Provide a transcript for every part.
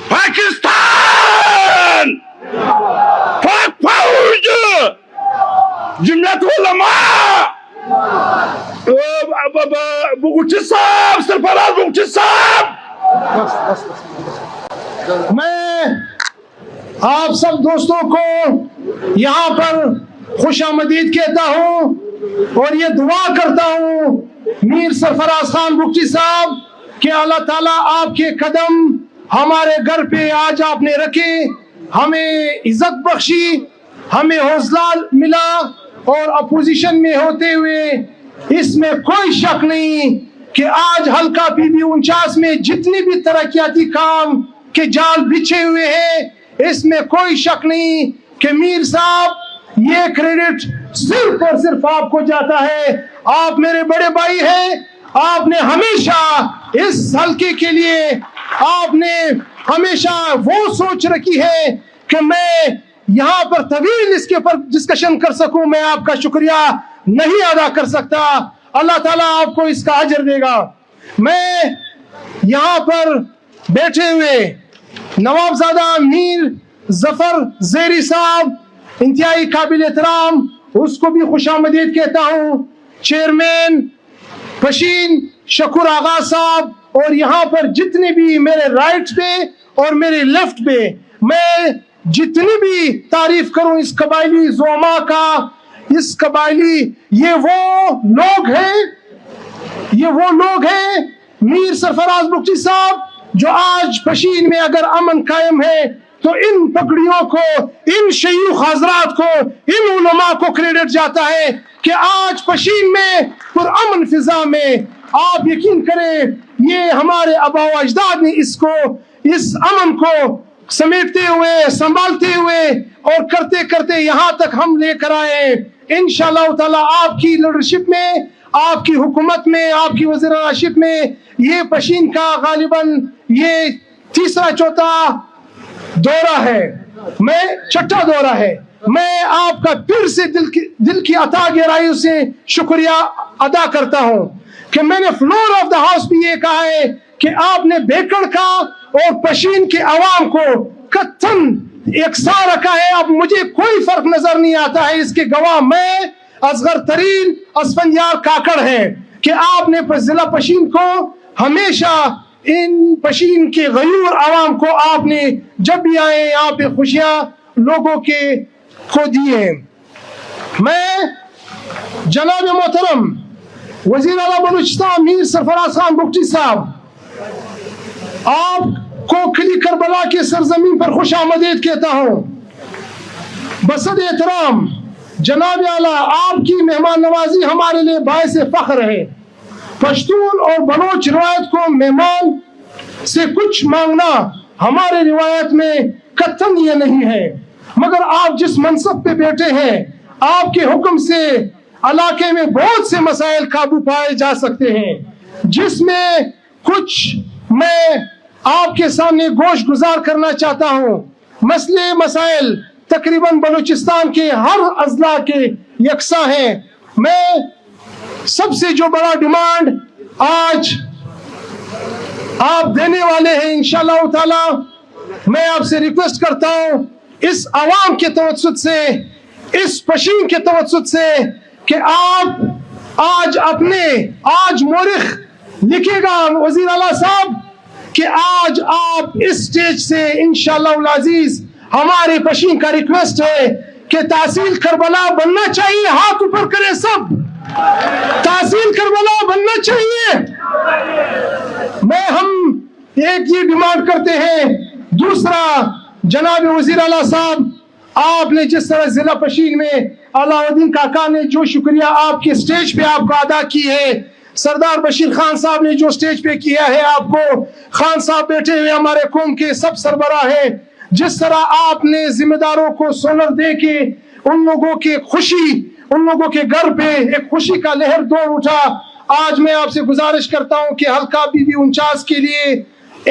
پاکستان پاک فوج جمعیت علماء بگوچی صاحب سرفراز بگوچی صاحب میں آپ سب دوستوں کو یہاں پر خوش آمدید کہتا ہوں اور یہ دعا کرتا ہوں میر سرفراز خان بگٹی صاحب کہ اللہ تعالیٰ آپ کے قدم ہمارے گھر پہ آج آپ نے رکھے، ہمیں عزت بخشی، ہمیں حوصلہ ملا، اور اپوزیشن میں ہوتے ہوئے اس میں کوئی شک نہیں کہ آج حلقہ PB49 میں جتنی بھی ترقیاتی کام کے جال بچھے ہوئے ہیں اس میں کوئی شک نہیں کہ میر صاحب یہ کریڈٹ صرف اور صرف آپ کو جاتا ہے۔ آپ میرے بڑے بھائی ہیں، آپ نے ہمیشہ اس حلقے کے لیے آپ نے ہمیشہ وہ سوچ رکھی ہے کہ میں یہاں پر طویل اس کے پر ڈسکشن کر سکوں، میں آپ کا شکریہ نہیں ادا کر سکتا۔ اللہ تعالیٰ آپ کو اس کا اجر دے گا۔ میں یہاں پر بیٹھے ہوئے نوابزادہ میر ظفر زیری صاحب انتہائی قابل احترام، اس کو بھی خوش آمدید کہتا ہوں، چیئرمین پشین شکور آغا صاحب، اور یہاں پر جتنے بھی میرے رائٹ پہ اور میرے لیفٹ پہ، میں جتنی بھی تعریف کروں اس قبائلی زعما کا، اس قبائلی یہ وہ لوگ ہیں میر سرفراز بگٹی صاحب جو آج پشین میں اگر امن قائم ہے تو ان پگڑیوں کو، ان شیوخ حضرات کو، ان علماء کو کریڈٹ جاتا ہے کہ آج پشین میں پرامن فضا میں آپ یقین کریں یہ ہمارے آباء و اجداد نے اس امن کو سمیٹتے ہوئے، سنبھالتے ہوئے اور کرتے کرتے یہاں تک ہم لے کر آئے۔ انشاءاللہ تعالیٰ آپ کی لیڈرشپ میں، آپ کی حکومت میں، آپ کی وزیرانشپ میں یہ پشین کا غالباً یہ تیسرا چوتھا دورہ ہے، چھٹا دورہ ہے۔ میں آپ کا پھر سے دل کی عطا گہرائیوں سے شکریہ ادا کرتا ہوں کہ میں نے فلور آف دا ہاؤس بھی یہ کہا ہے کہ آپ نے بیکڑ کا اور پشین کے عوام کو قطعاً یکساں رکھا ہے۔ اب مجھے کوئی فرق نظر نہیں آتا ہے، اس کے گواہ میں اصغر ترین اسفندیار کاکڑ ہیں کہ آپ نے ضلع پشین کو ہمیشہ ان پشین کے غیور عوام کو آپ نے جب بھی آئے یہاں پہ خوشیاں لوگوں کے کو دی ہیں۔ میں جناب محترم وزیر اعلیٰ بلوچستان میر سرفراز خان بگٹی صاحب آپ کو کھلی کربلا کے سرزمین پر خوش آمدید کہتا ہوں۔ بصد احترام جناب اعلیٰ آپ کی مہمان نوازی ہمارے لیے باعث فخر ہے۔ پشتون اور بلوچ روایت کو مہمان سے کچھ مانگنا ہمارے روایت میں قطعاً یہ نہیں ہے، مگر آپ جس منصب پہ بیٹھے ہیں آپ کے حکم سے علاقے میں بہت سے مسائل قابو پائے جا سکتے ہیں، جس میں کچھ میں آپ کے سامنے گوش گزار کرنا چاہتا ہوں۔ مسائل تقریباً بلوچستان کے ہر اضلاع کے یکساں ہیں۔ میں سب سے جو بڑا ڈیمانڈ آج آپ دینے والے ہیں انشاءاللہ تعالی، میں آپ سے ریکویسٹ کرتا ہوں اس عوام کے توسط سے، اس پشین کے توسط سے کہ آپ آج مورخ لکھے گا وزیر اعلیٰ صاحب کہ آج آپ اس سٹیج سے انشاءاللہ العزیز ہمارے پشین کا ریکویسٹ ہے کہ تحصیل کربلا بننا چاہیے، ہاتھ اوپر کریں سب، تحصیل کربلا بننا چاہیے۔ ہم ایک یہ ڈیمانڈ کرتے ہیں۔ دوسرا جناب وزیر اعلیٰ صاحب آپ نے جس طرح ضلع پشین میں علاء الدین کاکا نے جو شکریہ آپ کے سٹیج پہ آپ کو ادا کی ہے، سردار بشیر خان صاحب نے جو سٹیج پہ کیا ہے آپ کو، خان صاحب بیٹھے ہوئے ہمارے قوم کے سب سربراہ ہیں، جس طرح آپ نے ذمہ داروں کو سولر دے کے ان لوگوں کے گھر پہ ایک خوشی کا لہر دوڑ اٹھا۔ آج میں آپ سے گزارش کرتا ہوں کہ حلقہ PB49 کے لیے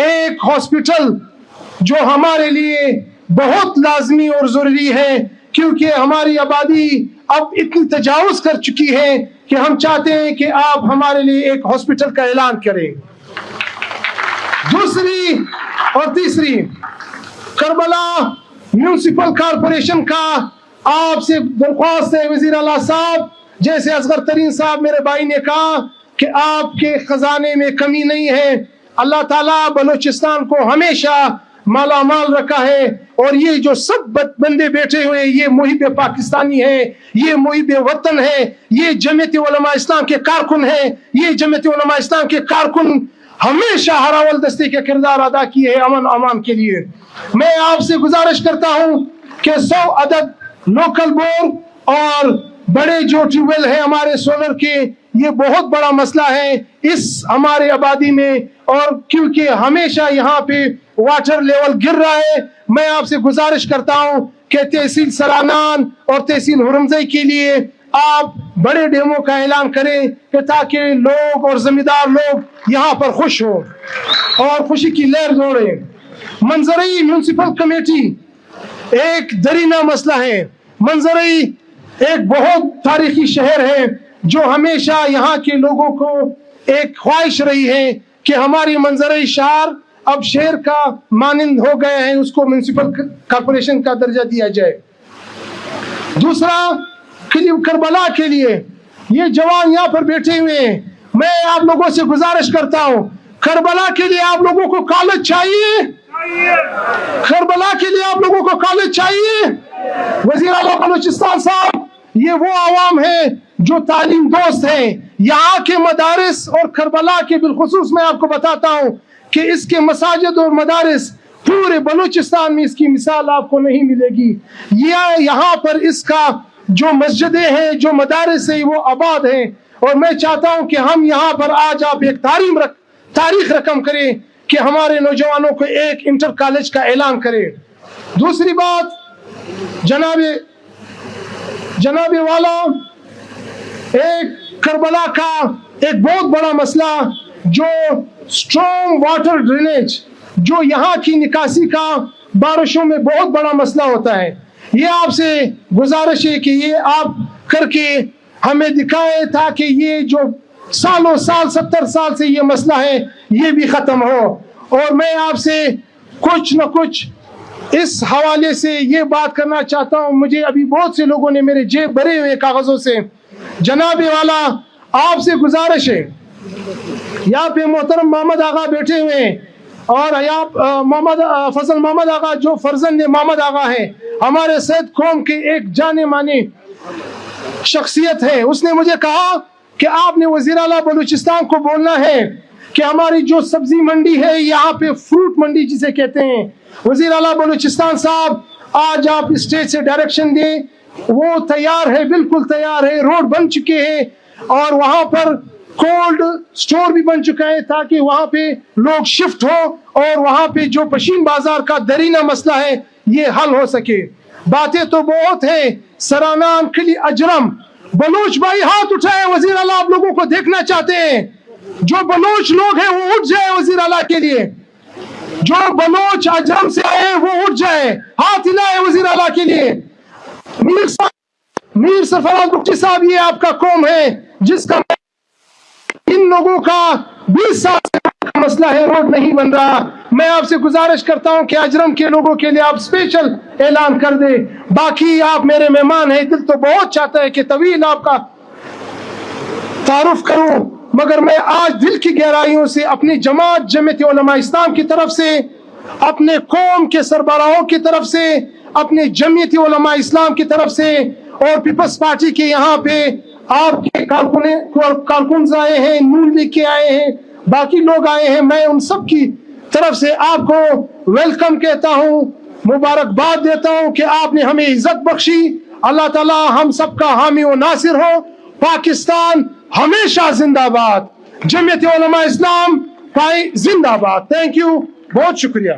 ایک ہاسپٹل جو ہمارے لیے بہت لازمی اور ضروری ہے، کیونکہ ہماری آبادی اب اتنی تجاوز کر چکی ہے کہ ہم چاہتے ہیں کہ آپ ہمارے لیے ایک ہاسپٹل کا اعلان کریں۔ دوسری اور تیسری، کربلا میونسپل کارپوریشن کا آپ سے درخواست ہے وزیر اعلیٰ صاحب، جیسے اصغر ترین صاحب میرے بھائی نے کہا کہ آپ کے خزانے میں کمی نہیں ہے، اللہ تعالیٰ بلوچستان کو ہمیشہ مالا مال رکھا ہے، اور یہ جو سب بندے بیٹھے ہوئے یہ محب پاکستانی ہیں، یہ محب وطن ہے، یہ جمعیت علماء اسلام کے کارکن ہیں، یہ جمعیت علماء اسلام کے کارکن ہمیشہ ہراول دستے کے کردار ادا کیے ہیں امن امان کے لیے۔ میں آپ سے گزارش کرتا ہوں کہ 100 عدد لوکل بور اور بڑے جو ٹیوب ویل ہیں ہمارے سولر کے، یہ بہت بڑا مسئلہ ہے اس ہمارے آبادی میں، اور کیونکہ ہمیشہ یہاں پہ واٹر لیول گر رہا ہے، میں آپ سے گزارش کرتا ہوں کہ تحصیل سرانان اور تحصیل ہرمزئی کے لیے آپ بڑے ڈیموں کا اعلان کریں کہ تاکہ لوگ اور زمیندار لوگ یہاں پر خوش ہوں اور خوشی کی لہر دوڑیں۔ منظرئی میونسپل کمیٹی ایک درینہ مسئلہ ہے۔ منظرئی ایک بہت تاریخی شہر ہے جو ہمیشہ یہاں کے لوگوں کو ایک خواہش رہی ہے کہ ہماری منظرئی شہر اب شہر کا مانند ہو گئے ہیں، اس کو میونسپل کارپوریشن کا درجہ دیا جائے۔ دوسرا، کربلا کے لیے یہ جوان یہاں پر بیٹھے ہوئے ہیں، میں آپ لوگوں سے گزارش کرتا ہوں کربلا کے لیے آپ لوگوں کو کالج چاہیے، کربلا کے لیے آپ لوگوں کو کالج چاہیے۔ وزیر اعلیٰ بلوچستان صاحب، یہ وہ عوام ہیں جو تعلیم دوست ہیں، یہاں کے مدارس اور کربلا کے بالخصوص میں آپ کو بتاتا ہوں کہ اس کے مساجد اور مدارس پورے بلوچستان میں اس کی مثال آپ کو نہیں ملے گی۔ یہاں پر اس کا جو مسجدیں ہیں، جو مدارس ہیں، وہ آباد ہیں، اور میں چاہتا ہوں کہ ہم یہاں پر آج آپ ایک تاریخ رقم کریں کہ ہمارے نوجوانوں کو ایک انٹر کالج کا اعلان کریں۔ دوسری بات، جناب والا، ایک کربلا کا ایک بہت بڑا مسئلہ جو اسٹرانگ واٹر ڈرینیج، جو یہاں کی نکاسی کا بارشوں میں بہت بڑا مسئلہ ہوتا ہے، یہ آپ سے گزارش ہے کہ یہ آپ کر کے ہمیں دکھائے تاکہ یہ جو سالوں سال 70 سال سے یہ مسئلہ ہے یہ بھی ختم ہو۔ اور میں آپ سے کچھ نہ کچھ اس حوالے سے یہ بات کرنا چاہتا ہوں، مجھے ابھی بہت سے لوگوں نے میرے جیب بھرے ہوئے کاغذوں سے، جناب والا آپ سے گزارش ہے، یہاں پہ محترم محمد آغا بیٹھے ہوئے ہیں، اور یہاں فضل محمد آغا جو فرزند محمد آغا ہے، ہمارے سید قوم کے ایک جانے مانے شخصیت ہے، اس نے مجھے کہا کہ آپ نے وزیر اعلیٰ بلوچستان کو بولنا ہے کہ ہماری جو سبزی منڈی ہے یہاں پہ فروٹ منڈی جسے کہتے ہیں، وزیر اعلیٰ بلوچستان صاحب آج آپ اسٹیٹ سے ڈائریکشن دیں، وہ تیار ہے، بالکل تیار ہے، روڈ بن چکے ہیں، اور وہاں پر کولڈ سٹور بھی بن چکا ہے تاکہ وہاں پہ لوگ شفٹ ہو اور وہاں پہ جو پشین بازار کا درینہ مسئلہ ہے یہ حل ہو سکے۔ باتیں تو بہت ہیں، سرانان کلی اجرم، بلوچ بھائی ہاتھ اٹھائے، وزیر اعلیٰ آپ لوگوں کو دیکھنا چاہتے ہیں، جو بلوچ لوگ ہیں وہ اٹھ جائے وزیر اعلیٰ کے لیے، جو بلوچ اجرم سے آئے وہ اٹھ جائے، ہاتھ ہلائے وزیر اعلیٰ کے لیے۔ میر سرفراز بگٹی صاحب، یہ آپ کا قوم ہے جس کا ان لوگوں کا 20 سال سے مسئلہ ہے، روڈ نہیں بن رہا۔ میں آپ سے گزارش کرتا ہوں کہ اجرم کے لوگوں کے لیے آپ اسپیشل اعلان کر دیں، باقی آپ میرے مہمان ہیں، دل تو بہت چاہتا ہے کہ طویل آپ کا تعارف کروں، مگر میں آج دل کی گہرائیوں سے اپنی جماعت جمعیت علماء اسلام کی طرف سے، اپنے قوم کے سربراہوں کی طرف سے، اپنے جمعیت علماء اسلام کی طرف سے، اور پیپلز پارٹی کے یہاں پہ آپ کے کارکنز آئے ہیں، نون لیگ کے آئے ہیں، باقی لوگ آئے ہیں، میں ان سب کی طرف سے آپ کو ویلکم کہتا ہوں، مبارکباد دیتا ہوں کہ آپ نے ہمیں عزت بخشی۔ اللہ تعالی ہم سب کا حامی و ناصر ہو۔ پاکستان ہمیشہ زندہ باد، جمعیت علماء اسلام پائی زندہ باد۔ تھینک یو، بہت شکریہ۔